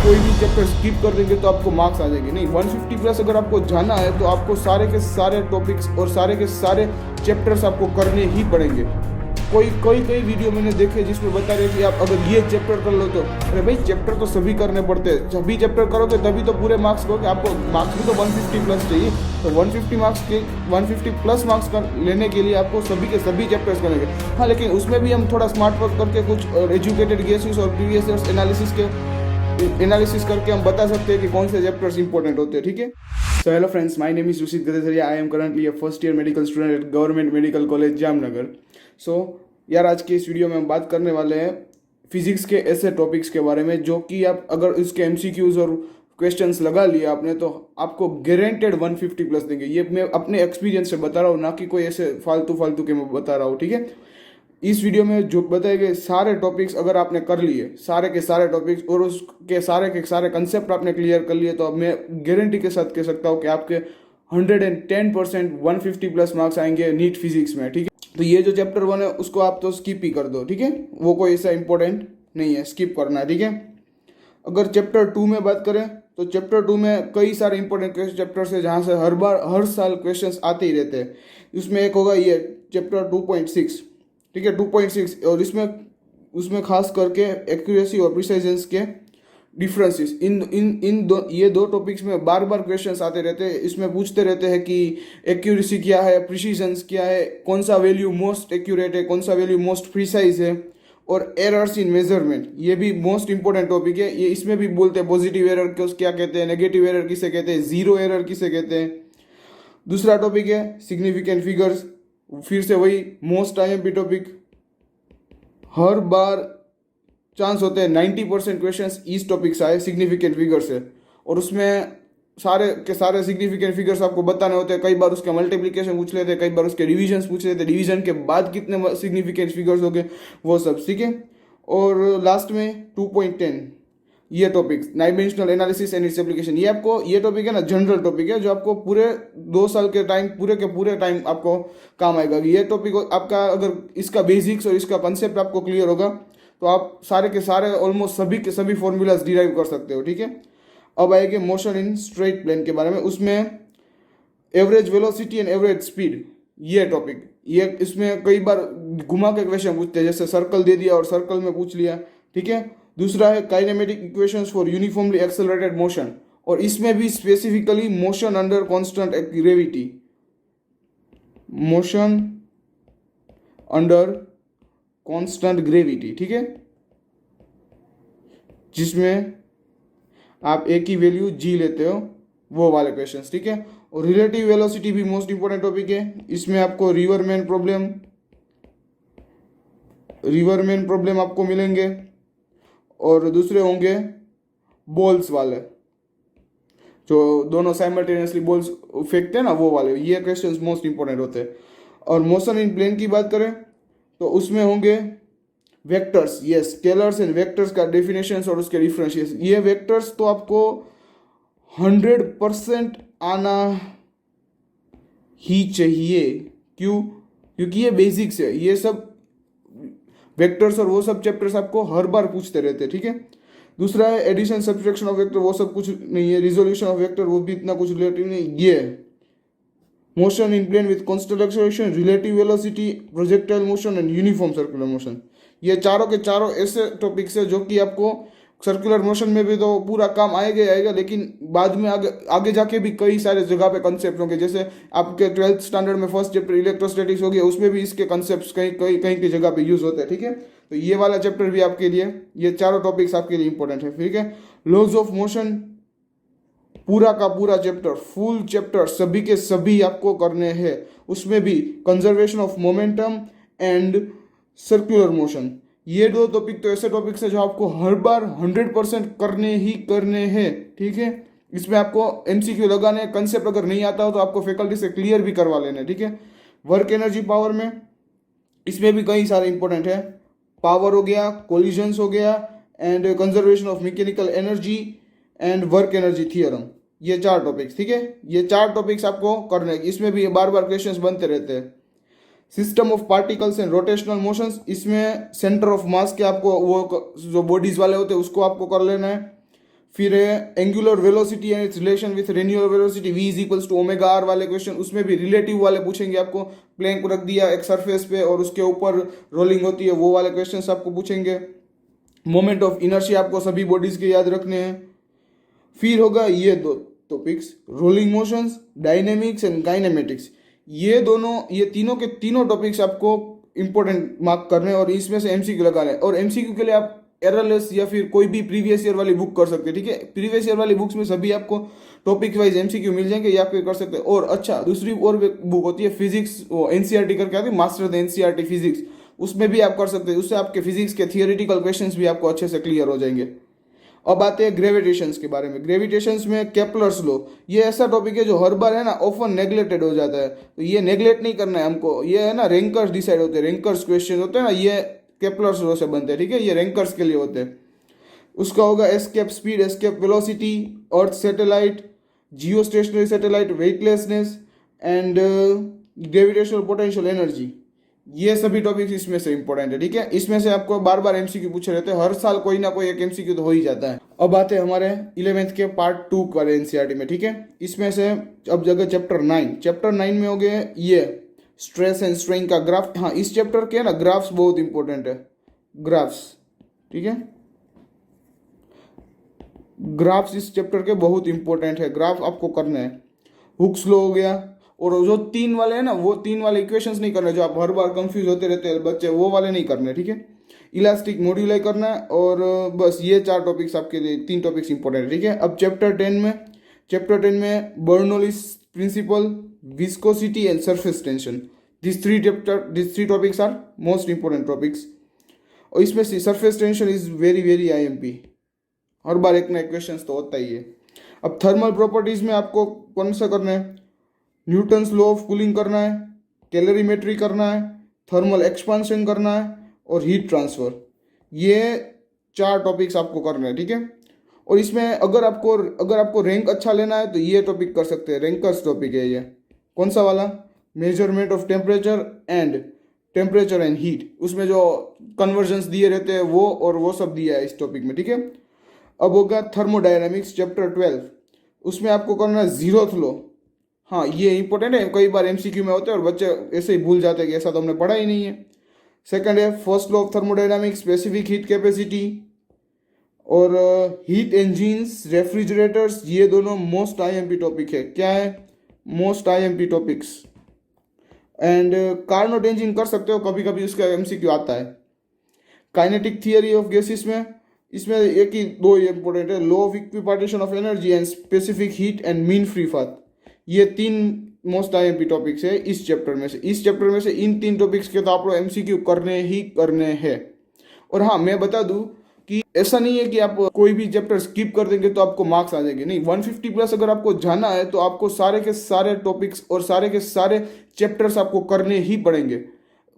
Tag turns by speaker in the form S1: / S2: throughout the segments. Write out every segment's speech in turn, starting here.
S1: कोई भी chapter skip कर देंगे तो आपको मार्क्स आ जाएंगे। नहीं, 150 प्लस अगर आपको जाना है तो आपको सारे के सारे टॉपिक्स और सारे के सारे चैप्टर्स आपको करने ही पड़ेंगे। कई वीडियो मैंने देखे जिसमें बता रहे कि आप अगर ये चैप्टर कर लो तो, अरे भाई चैप्टर तो सभी करने पड़ते हैं, सभी चैप्टर करोगे तभी तो पूरे मार्क्स करोगे। आपको मार्क्स भी तो 150 प्लस चाहिए, तो 150 प्लस मार्क्स लेने के लिए आपको सभी के सभी चैप्टर्स करेंगे। हाँ, लेकिन उसमें भी हम थोड़ा स्मार्ट वर्क करके कुछ एजुकेटेड गेसेस और प्रीवियस ईयर्स एनालिसिस करके हम बता सकते हैं कि कौन से चैप्टर्स इंपॉर्टेंट होते हैं। ठीक है। So hello friends, my name is Ruchit Gadesariya. I am currently a first year medical student at government medical college Jamnagar. So यार, आज की इस वीडियो में हम बात करने वाले हैं फिजिक्स के ऐसे टॉपिक्स के बारे में जो कि आप अगर इसके एमसीक्यूज और क्वेश्चंस लगा लिए आपने तो आपको गारंटेड 150 प्लस देंगे। ये मैं अपने एक्सपीरियंस से बता रहा हूँ, ना कि कोई ऐसे फालतू के मैं बता रहा हूँ। ठीक है। इस वीडियो में जो बताए गए सारे टॉपिक्स अगर आपने कर लिए, सारे के सारे टॉपिक्स और उसके सारे के सारे कंसेप्ट आपने क्लियर कर लिए, तो अब मैं गारंटी के साथ कह सकता हूँ कि आपके 110% 150 प्लस मार्क्स आएंगे नीट फिजिक्स में। ठीक है। तो ये जो चैप्टर 1 है उसको आप तो स्किप ही कर दो। ठीक है, वो कोई ऐसा इंपॉर्टेंट नहीं है, स्किप करना है। ठीक है। अगर चैप्टर 2 में बात करें तो चैप्टर 2 में कई सारे इंपॉर्टेंट चैप्टर्स है जहाँ से हर साल क्वेश्चंस आते ही रहते हैं। उसमें एक होगा ये चैप्टर 2.6। ठीक है, 2.6, और उसमें खास करके एक्यूरेसी और प्रिसाइजेंस के डिफरेंसेस ये दो टॉपिक्स में बार बार क्वेश्चंस आते रहते हैं। इसमें पूछते रहते हैं कि एक्यूरेसी क्या है, प्रिसीजंस क्या है, कौन सा वैल्यू मोस्ट एक्यूरेट है, कौन सा वैल्यू मोस्ट प्रिसाइज है, और एरर्स इन मेजरमेंट, ये भी मोस्ट इंपॉर्टेंट टॉपिक है। ये इसमें भी बोलते हैं पॉजिटिव एरर को क्या कहते हैं, नेगेटिव एरर किसे कहते हैं, जीरो एरर किसे कहते हैं। दूसरा टॉपिक है सिग्निफिकेंट फिगर्स, फिर से वही मोस्ट आईएमपी टॉपिक। हर बार चांस होते हैं 90% क्वेश्चन इस टॉपिक से आए, सिग्निफिकेंट फिगर से, और उसमें सारे के सारे सिग्निफिकेंट फिगर्स आपको बताने होते हैं। कई बार उसके मल्टीप्लिकेशन पूछ लेते हैं, कई बार उसके डिविजन पूछ लेते हैं, डिवीजन के बाद कितने सिग्निफिकेंट फिगर्स हो गए, वो सब। ठीक है। और लास्ट में 2.10 ये topic dimensional analysis and its application. ये आपको ये टॉपिक है ना, जनरल टॉपिक है जो आपको पूरे 2 साल के टाइम पूरे टाइम आपको काम आएगा। ये टॉपिक आपका अगर इसका बेसिक्स और इसका कंसेप्ट आपको क्लियर होगा तो आप सारे के सारे ऑलमोस्ट सभी के सभी फॉर्मूलाज डिराइव कर सकते हो। ठीक है। अब आएंगे मोशन इन स्ट्रेट प्लेन के बारे में। उसमें average velocity and average speed ये टॉपिक, ये इसमें कई बार घुमा के क्वेश्चन पूछते हैं, जैसे सर्कल दे दिया और सर्कल में पूछ लिया। ठीक है। दूसरा है kinematic equations for uniformly accelerated motion, और इसमें भी specifically motion under constant gravity, motion under constant gravity. ठीक है, जिसमें आप एक ही वैल्यू जी लेते हो, वो वाले क्वेश्चंस। ठीक है। और रिलेटिव वेलोसिटी भी मोस्ट इंपोर्टेंट टॉपिक है। इसमें आपको रिवरमैन प्रॉब्लम आपको मिलेंगे, और दूसरे होंगे बॉल्स वाले, जो दोनों साइमल्टेनियसली बॉल्स फेंकते हैं ना, वो वाले। ये क्वेश्चंस मोस्ट इंपोर्टेंट होते हैं। और मोशन इन प्लेन की बात करें तो उसमें होंगे vectors, yes, scalars and vectors का डेफिनेशंस और उसके डिफरेंशिएशन। ये वेक्टर्स तो आपको 100% आना ही चाहिए। क्यों? क्योंकि ये बेसिक्स है। ये सब वेक्टर्स और वो सब चैप्टर्स आपको हर बार पूछते रहते हैं। ठीक है। दूसरा है एडिशन सब्सट्रैक्शन ऑफ वेक्टर, वो सब कुछ नहीं है। रिजोल्यूशन ऑफ वेक्टर, वो भी इतना कुछ रिलेटिव नहीं। ये motion in plane with constant acceleration, relative velocity, projectile motion and uniform circular motion. ये चारों के चारों ऐसे टॉपिक्स है जो कि आपको सर्कुलर मोशन में भी तो पूरा काम आएगा ही आएगा, लेकिन बाद में आगे जाके भी कई सारे जगह पे कंसेप्ट होंगे। जैसे आपके 12th स्टैंडर्ड में फर्स्ट चैप्टर इलेक्ट्रोस्टैटिक्स हो गया, उसमें भी इसके कंसेप्ट्स कहीं की जगह पे यूज होते हैं। ठीक है। तो ये वाला चैप्टर भी आपके लिए, ये चारों टॉपिक्स आपके लिए इंपॉर्टेंट है। ठीक है। लॉज ऑफ मोशन, पूरा का पूरा चैप्टर, फुल चैप्टर सभी के सभी आपको करने हैं। उसमें भी conservation of momentum and circular motion, ये दो टॉपिक तो ऐसे टॉपिक्स है जो आपको हर बार 100% करने हैं। ठीक है। इसमें आपको एमसीक्यू लगाने, कंसेप्ट अगर नहीं आता हो तो आपको फैकल्टी से क्लियर भी करवा लेना। ठीक है। वर्क एनर्जी पावर में इसमें भी कई सारे इंपॉर्टेंट है। पावर हो गया, कोलिजन्स हो गया, and conservation of mechanical energy and work energy theorem, ये 4 टॉपिक्स। ठीक है। ये 4 टॉपिक्स आपको करने, इसमें भी बार बार क्वेश्चंस बनते रहते हैं। System of particles and rotational motions, इसमें सेंटर ऑफ मास के आपको वो जो बॉडीज वाले होते हैं उसको आपको कर लेना है। फिर है angular velocity and its relation with renewal velocity v is equals to omega r वाले क्वेश्चन, उसमें भी रिलेटिव वाले पूछेंगे आपको। प्लेन को रख दिया एक सरफेस पे और उसके ऊपर रोलिंग होती है, वो वाले क्वेश्चन आपको पूछेंगे। मोमेंट ऑफ इनर्शिया आपको सभी बॉडीज के याद रखने हैं। फिर होगा ये दो topics, rolling motions, dynamics and kinematics. ये तीनों के तीनों टॉपिक्स आपको इंपॉर्टेंट मार्क करने हैं और इसमें से एमसीक्यू लगाने हैं। और एमसीक्यू के लिए आप एररलेस या फिर कोई भी प्रीवियस ईयर वाली बुक कर सकते हैं, ठीक है। प्रीवियस ईयर वाली बुक्स में सभी आपको टॉपिक वाइज एमसीक्यू मिल जाएंगे, या फिर कर सकते हैं। और अच्छा, दूसरी और बुक होती है फिजिक्स, वो एनसीईआरटी करके आती है, मास्टर द एनसीईआरटी फिजिक्स, उसमें भी आप कर सकते हैं। उससे आपके फिजिक्स के थियोरेटिकल क्वेश्चंस भी आपको अच्छे से क्लियर हो जाएंगे। अब आते हैं ग्रेविटेशंस के बारे में। ग्रेविटेशंस में केपलर्स लॉ, ये ऐसा टॉपिक है जो हर बार है ना ऑफन नेग्लेक्टेड हो जाता है, तो ये नेग्लेक्ट नहीं करना है हमको। ये है ना रैंकर्स डिसाइड होते हैं, रैंकर्स क्वेश्चन होते हैं ना, ये केपलर्स लॉ से बनते हैं, ठीक है। ये रैंकर्स के लिए होते हैं। उसका होगा escape speed, escape velocity, earth satellite, Jio stationery satellite, weightlessness and gravitational potential energy. ये सभी टॉपिक्स इसमें से इंपॉर्टेंट है, ठीक है। इसमें से आपको बार बार एमसीक्यू पूछे रहते हैं, हर साल कोई ना कोई एक एमसीक्यू तो हो ही जाता है। अब आते हैं हमारे 11th के पार्ट 2 वाले एनसीईआरटी में, ठीक है। इसमें से अब जगह चैप्टर 9 में हो गए ये स्ट्रेस एंड स्ट्रेन का ग्राफ। हाँ, इस चैप्टर के ना ग्राफ्स बहुत इंपॉर्टेंट है, ग्राफ्स, ठीक है। ग्राफ्स इस चैप्टर के बहुत इंपॉर्टेंट है, ग्राफ आपको करना है। हुक्स लॉ हो गया, और जो 3 वाले हैं ना, वो 3 वाले इक्वेशंस नहीं करने जो आप हर बार कंफ्यूज होते रहते हैं बच्चे, वो वाले नहीं करने, ठीक है। इलास्टिक मॉड्यूलाई करना है, और बस ये 4 टॉपिक्स आपके लिए, 3 टॉपिक्स इंपॉर्टेंट है, ठीक है। अब चैप्टर 10 में Bernoulli's principle, viscosity and surface tension, this three topics are most important topics. और इसमें से surface tension is very very IMP, हर बार एक ना एक क्वेश्चन तो होता ही है। अब थर्मल प्रॉपर्टीज में आपको कौन सा करना है, न्यूटन्स लॉ ऑफ कूलिंग करना है, कैलोरीमेट्री करना है, थर्मल एक्सपांशन करना है, और हीट ट्रांसफर। ये 4 टॉपिक्स आपको करना है, ठीक है। और इसमें अगर आपको रैंक अच्छा लेना है तो ये टॉपिक कर सकते हैं, रैंकर्स टॉपिक है ये। कौन सा वाला, measurement of temperature and heat, उसमें जो कन्वर्जन्स दिए रहते हैं वो, और वो सब दिया है इस टॉपिक में, ठीक है। अब होगा थर्मोडायनामिक्स चैप्टर 12, उसमें आपको करना है जीरोथ लॉ। हाँ, ये इंपॉर्टेंट है, कई बार एमसीक्यू में होते हैं और बच्चे ऐसे ही भूल जाते हैं कि ऐसा तो हमने पढ़ा ही नहीं है। सेकंड है first law of thermodynamics, specific heat capacity, और हीट इंजिन्स, रेफ्रिजरेटर्स, ये दोनों मोस्ट आईएमपी टॉपिक है। क्या है, most IMP topics. And Carnot engine कर सकते हो, कभी कभी उसका एमसीक्यू आता है। काइनेटिक थियरी ऑफ गैसेस में, इसमें एक ही 2 इंपॉर्टेंट है, law of equipartition of energy and specific heat and mean free path. ये 3 मोस्ट आईएमपी टॉपिक्स है इस चैप्टर में से। इन 3 टॉपिक्स के तो आपको एमसीक्यू करने ही करने हैं। और हाँ, मैं बता दूं कि ऐसा नहीं है कि आप कोई भी चैप्टर स्किप कर देंगे तो आपको मार्क्स आ जाएंगे, नहीं। 150 प्लस अगर आपको जाना है तो आपको सारे के सारे टॉपिक्स और सारे के सारे चैप्टर्स आपको करने ही पड़ेंगे।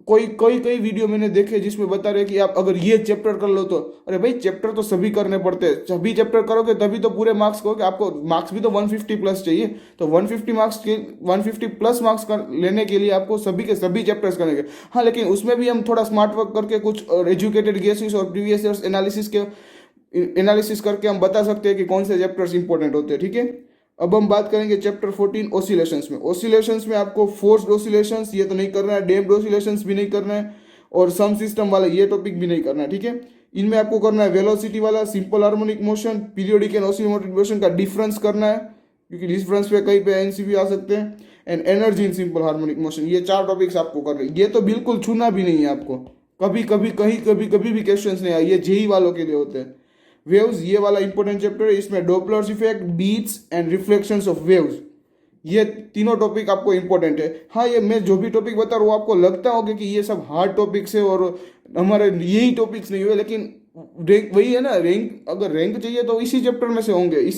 S1: कई वीडियो मैंने देखे जिसमें बता रहे कि आप अगर ये चैप्टर कर लो तो, अरे भाई चैप्टर तो सभी करने पड़ते हैं, सभी चैप्टर करोगे तभी तो पूरे मार्क्स करोगे। आपको मार्क्स भी तो 150 प्लस चाहिए, तो 150 प्लस मार्क्स लेने के लिए आपको सभी के सभी चैप्टर्स करेंगे। हाँ, लेकिन उसमें भी हम थोड़ा स्मार्ट वर्क करके कुछ एजुकेटेड गेसेस और प्रीवियस ईयर्स एनालिसिस करके हम बता सकते हैं कि कौन से चैप्टर्स इंपॉर्टेंट होते हैं, ठीक है। अब हम बात करेंगे चैप्टर 14 ऑसिलेशंस में आपको फोर्स्ड ऑसिलेशंस ये तो नहीं करना है, डैम्प्ड ऑसिलेशंस भी नहीं करना है, और सम सिस्टम वाला ये टॉपिक भी नहीं करना है, ठीक है। इनमें आपको करना है वेलोसिटी वाला, simple harmonic motion, periodic and oscillatory motion का डिफरेंस करना है, क्योंकि डिफरेंस पे कहीं पे एनसीबी आ सकते हैं, and energy in simple harmonic motion. ये 4 टॉपिक्स आपको करने, ये तो बिल्कुल छूना भी नहीं है आपको, कभी भी क्वेश्चन नहीं आए, ये जेई वालों के लिए होते हैं। वेव्स, ये वाला इंपॉर्टेंट चैप्टर है, इसमें Doppler's effect, beats and reflections of waves, ये तीनों टॉपिक आपको इंपॉर्टेंट है। हाँ, ये मैं जो भी टॉपिक बता रहा हूँ आपको लगता होगा कि ये सब हार्ड टॉपिक्स है और हमारे यही टॉपिक्स नहीं हुए, लेकिन रैंक वही है ना, रैंक अगर रैंक चाहिए तो इसी चैप्टर में से होंगे, ये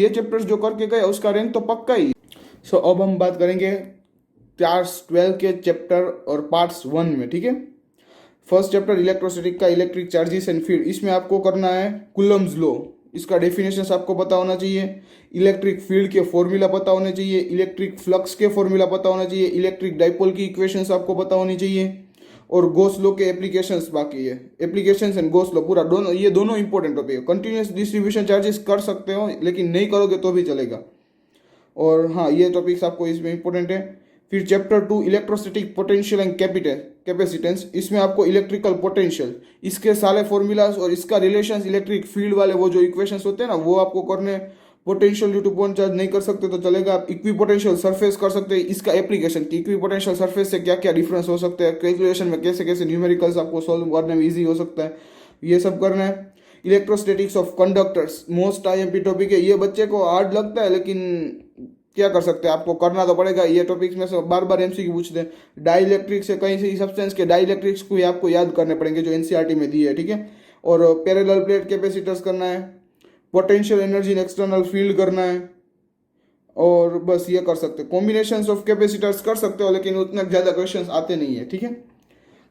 S1: चैप्टर्स जो करके गए उसका रैंक तो पक्का ही। सो अब हम बात करेंगे क्लास 12 के चैप्टर और पार्ट्स 1 में, ठीक है। फर्स्ट चैप्टर इलेक्ट्रोस्टैटिक का, इलेक्ट्रिक चार्जेस एंड फील्ड, इसमें आपको करना है कूलम्स लॉ, इसका डेफिनेशन आपको पता होना चाहिए, इलेक्ट्रिक फील्ड के फॉर्मूला पता होने चाहिए, इलेक्ट्रिक फ्लक्स के फॉर्मूला पता होना चाहिए, इलेक्ट्रिक डाइपोल की इक्वेशंस आपको पता होनी चाहिए, और गॉस लॉ के एप्लीकेशंस बाकी है, एप्लीकेशंस एंड गॉस लॉ पूरा दोनों, ये दोनों इंपॉर्टेंट टॉपिक है। कंटिन्यूस डिस्ट्रीब्यूशन चार्जेस कर सकते हो लेकिन नहीं करोगे तो भी चलेगा। और हाँ, ये टॉपिक्स आपको इसमें इंपॉर्टेंट है। फिर chapter 2 electrostatic potential and capacitance, इसमें आपको इलेक्ट्रिकल पोटेंशियल, इसके सारे फॉर्मूलाज और इसका रिलेशंस इलेक्ट्रिक फील्ड वाले वो जो इक्वेशंस होते हैं ना वो आपको करने। Potential due two point charge नहीं कर सकते तो चलेगा, आप इक्विपोटेंशियल सरफेस कर सकते हैं, इसका एप्लीकेशन कि इक्विपोटेंशियल सरफेस से क्या क्या डिफरेंस हो सकते हैं, कैलकुलेशन में कैसे कैसे न्यूमेरिकल्स आपको सॉल्व करने में ईजी हो सकता है, ये सब करना है। Electrostatics of conductors most IMP topic है, ये बच्चे को हार्ड लगता है लेकिन क्या कर सकते हैं, आपको करना तो पड़ेगा। ये टॉपिक्स में से बार बार एमसीक्यू पूछते हैं। डाइलेक्ट्रिक्स है, कहीं से सब्सटेंस के डाइलेक्ट्रिक्स को भी आपको याद करने पड़ेंगे जो एनसीईआरटी में दी है, ठीक है। और पैरेलल प्लेट कैपेसिटर्स करना है, potential energy in external field करना है, और बस ये कर सकते हैं। कॉम्बिनेशंस ऑफ कैपेसिटर्स कर सकते हो लेकिन उतने ज़्यादा क्वेश्चंस आते नहीं है, ठीक है।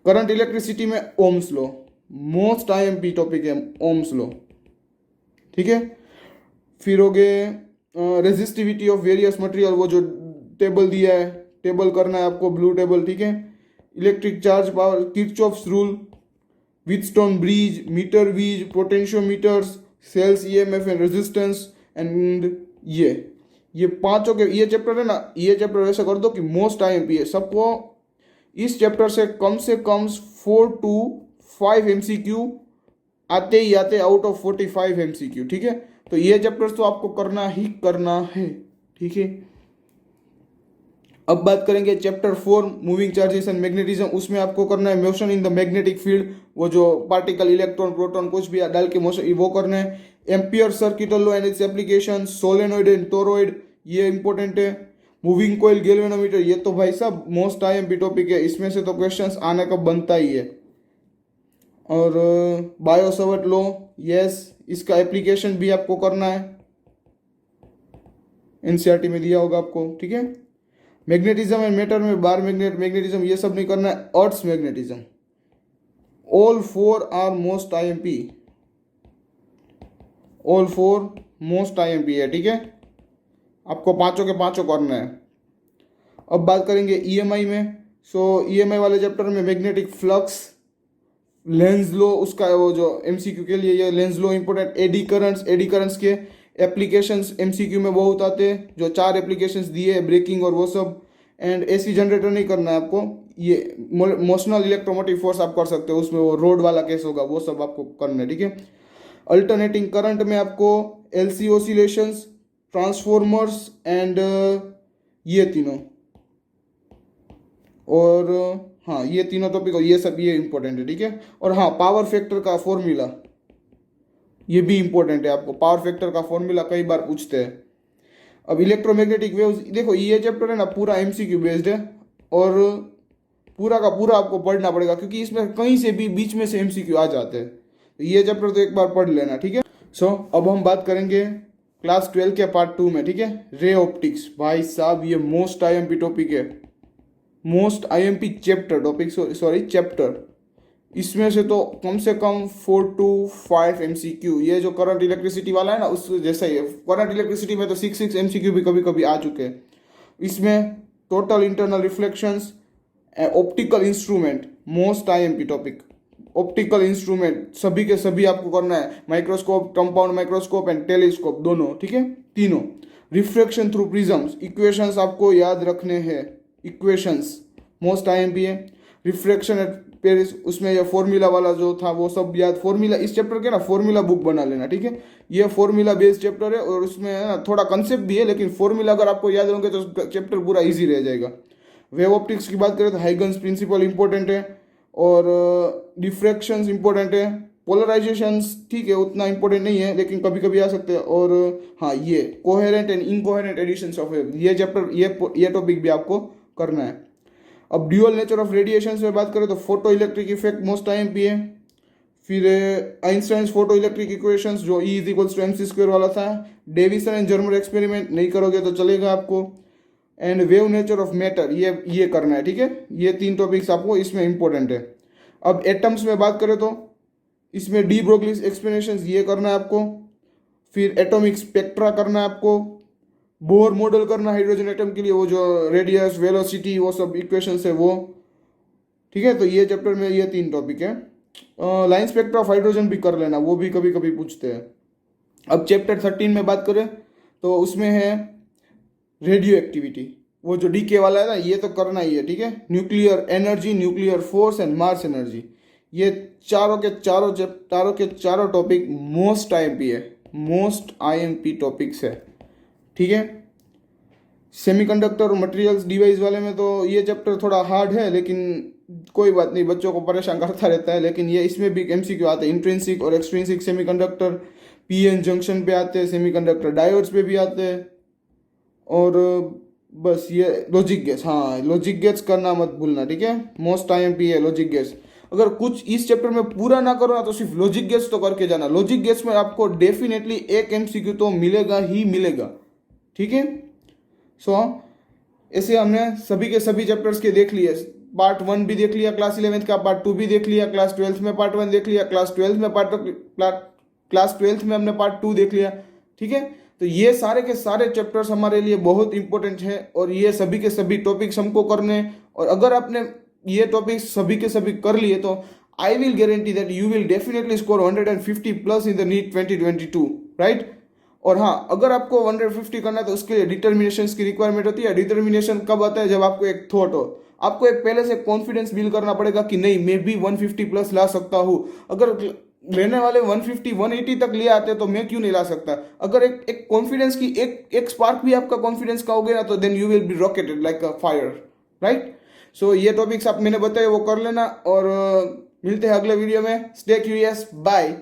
S1: करंट इलेक्ट्रिसिटी में Ohm's law most IMP topic है, ओम्स लॉ, ठीक है। फिर हो गए रेजिस्टिविटी ऑफ वेरियस मटेरियल, वो जो टेबल दिया है, टेबल करना है आपको, ब्लू टेबल, ठीक है। Electric charge power, Kirchhoff's rule, Wheatstone bridge, meter bridge, potentiometers, cells EMF and resistance and ये पांचों के ये चैप्टर है ना, ये चैप्टर वैसे कर दो कि मोस्ट आईएमपी है। सबको इस चैप्टर से कम 4 to 5 एमसीक्यू आते ही आते आउट ऑफ 45 एमसीक्यू, ठीक है। तो ये चैप्टर्स तो आपको करना ही करना है, ठीक है। अब बात करेंगे chapter 4 moving charges and magnetism, उसमें आपको करना है motion in the magnetic field, वो जो पार्टिकल इलेक्ट्रॉन प्रोटॉन कुछ भी डाल के मोशन वो करना है। Ampere circuital law and its application, solenoid and toroid, ये इंपॉर्टेंट है। मूविंग कोयल गैल्वेनोमीटर, ये तो भाई साहब मोस्ट आईएमपी टॉपिक है, इसमें से तो क्वेश्चंस आने का बनता ही है। और बायो-सवर्ट लॉ, यस, इसका एप्लीकेशन भी आपको करना है, एनसीईआरटी में दिया होगा आपको, ठीक है। मैग्नेटिज्म एंड मैटर में बार मैग्नेटिज्म ये सब नहीं करना है। Earth's magnetism, all 4 are most IMP, all 4 most IMP है, ठीक है। आपको पांचों के पांचों करना है। अब बात करेंगे ईएमआई में। ईएमआई वाले चैप्टर में मैग्नेटिक फ्लक्स, लेंस लॉ, उसका वो जो एमसीक्यू के लिए ये Lenz law important. Eddy currents के एप्लीकेशंस एमसीक्यू में बहुत आते हैं, जो 4 एप्लीकेशंस दिए हैं, ब्रेकिंग और वो सब। एंड एसी जनरेटर नहीं करना है आपको, ये मोशनल इलेक्ट्रोमोटिव फोर्स आप कर सकते हो, उसमें वो रोड वाला केस होगा, वो सब आपको करना है, ठीक है। अल्टरनेटिंग करंट में आपको एलसी ऑसिलेशंस, ट्रांसफॉर्मर्स एंड ये तीनों, और हाँ ये तीनों टॉपिक और ये सब ये इंपॉर्टेंट है, ठीक है। और हाँ, पावर फैक्टर का फॉर्मूला ये भी इंपॉर्टेंट है, आपको पावर फैक्टर का फॉर्मूला कई बार पूछते हैं। अब इलेक्ट्रोमैग्नेटिक वेव्स, देखो ये चैप्टर है ना पूरा एमसीक्यू बेस्ड है और पूरा का पूरा आपको पढ़ना पड़ेगा क्योंकि इसमें कहीं से भी बीच में से एमसीक्यू आ जाते हैं, तो ये चैप्टर तो एक बार पढ़ लेना, ठीक है। अब हम बात करेंगे क्लास 12 के पार्ट 2 में, ठीक है। रे ऑप्टिक्स, भाई साहब ये मोस्ट आईएमपी टॉपिक है, most IMP chapter topic, sorry chapter. इसमें से तो कम 4 to 5 एमसीक्यू, ये जो करंट इलेक्ट्रिसिटी वाला है ना उस जैसा ही है। करंट इलेक्ट्रिसिटी में तो 6 एमसीक्यू भी कभी कभी आ चुके हैं। इसमें total internal reflections, optical instrument, most IMP topic. Optical instrument सभी के सभी आपको करना है, microscope, compound microscope and telescope दोनों, ठीक है, तीनों। रिफ्रैक्शन थ्रू प्रिज्म्स, इक्वेशंस आपको याद रखने हैं, इक्वेशंस मोस्ट आईएमपी है। रिफ्रैक्शन एट पेरिस, उसमें ये फॉर्मूला वाला जो था वो सब याद, फॉर्मूला इस चैप्टर के ना फॉर्मूला बुक बना लेना, ठीक है। ये फॉर्मूला बेस्ड चैप्टर है और उसमें ना थोड़ा कंसेप्ट भी है, लेकिन फॉर्मूला अगर आपको याद होंगे तो चैप्टर पूरा इजी रह जाएगा। वेव ऑप्टिक्स की बात करें तो हाइगन्स प्रिंसिपल इंपॉर्टेंट है और डिफ्रैक्शंस इंपॉर्टेंट है। पोलराइजेशंस ठीक है उतना इंपॉर्टेंट नहीं है लेकिन कभी कभी आ सकते हैं। और हाँ, ये coherent and incoherent additions of wave, ये चैप्टर ये टॉपिक भी आपको करना है। अब ड्यूअल नेचर ऑफ रेडिएशंस में बात करें तो photo electric effect most IMP है। फिर आइंस्टाइन्स फोटो इलेक्ट्रिक इक्वेशंस जो E=mc² वाला था। डेविसन एंड जर्मर एक्सपेरिमेंट नहीं करोगे तो चलेगा आपको। And wave nature of matter, ये करना है, ठीक है। ये 3 टॉपिक्स आपको इसमें इंपॉर्टेंट है। अब एटम्स में बात करें तो इसमें डी ब्रोगलीस एक्सप्लेनेशंस ये करना है आपको। फिर एटॉमिक स्पेक्ट्रा करना है आपको। बोर मॉडल करना हाइड्रोजन एटम के लिए, वो जो रेडियस, वेलोसिटी, वो सब इक्वेशंस है वो, ठीक है, तो ये चैप्टर में ये 3 टॉपिक है। लाइन स्पेक्ट्रा ऑफ हाइड्रोजन भी कर लेना, वो भी कभी कभी पूछते हैं। अब चैप्टर 13 में बात करें तो उसमें है रेडियो एक्टिविटी, वो जो डीके वाला है ना, ये तो करना ही है, ठीक है। Nuclear energy, nuclear force and Mars energy, ये चारों के चारों टॉपिक मोस्ट आईएमपी है, मोस्ट आईएमपी टॉपिक्स है, ठीक है। सेमीकंडक्टर और मटेरियल्स डिवाइस वाले में तो ये चैप्टर थोड़ा हार्ड है, लेकिन कोई बात नहीं, बच्चों को परेशान करता रहता है, लेकिन ये इसमें भी एमसीक्यू आते हैं। इंट्रिंसिक और एक्सट्रिंसिक सेमीकंडक्टर, पीएन जंक्शन पे आते हैं, सेमीकंडक्टर डायोड्स पे भी आते हैं, और बस ये लॉजिक गेट्स, हाँ लॉजिक गेट्स करना मत भूलना, ठीक है। मोस्ट आईएमपी है लॉजिक गेट्स। अगर कुछ इस चैप्टर में पूरा ना करो ना तो सिर्फ लॉजिक गेट्स तो करके जाना। लॉजिक गेट्स में आपको डेफिनेटली एक एमसीक्यू तो मिलेगा ही मिलेगा, ठीक है। सो ऐसे हमने सभी के सभी चैप्टर्स के देख लिए। पार्ट 1 भी देख लिया क्लास 11th का, पार्ट 2 भी देख लिया, क्लास 12th में पार्ट 1 देख लिया, क्लास 12th में हमने पार्ट 2 देख लिया, ठीक है। तो ये सारे के सारे चैप्टर्स हमारे लिए बहुत इंपॉर्टेंट है, और ये सभी के सभी टॉपिक्स हमको करने, और अगर आपने ये टॉपिक्स सभी के सभी कर लिए तो I will guarantee that you will definitely score 150 plus in the NEET 2022, right. और हाँ, अगर आपको 150 करना है तो उसके लिए डिटर्मिनेशन की रिक्वायरमेंट होती है। डिटर्मिनेशन कब आता है? जब आपको एक थॉट हो, आपको एक पहले से कॉन्फिडेंस बिल्ड करना पड़ेगा कि नहीं मैं भी 150 प्लस ला सकता हूँ। अगर लेने वाले 150 180 तक ले आते तो मैं क्यों नहीं ला सकता? अगर एक कॉन्फिडेंस की एक स्पार्क भी आपका कॉन्फिडेंस का हो गया ना, तो then you will be rocketed like a fire, right. So ये टॉपिक्स आप मैंने बताए वो कर लेना, और मिलते हैं अगले वीडियो में। Stay curious, bye.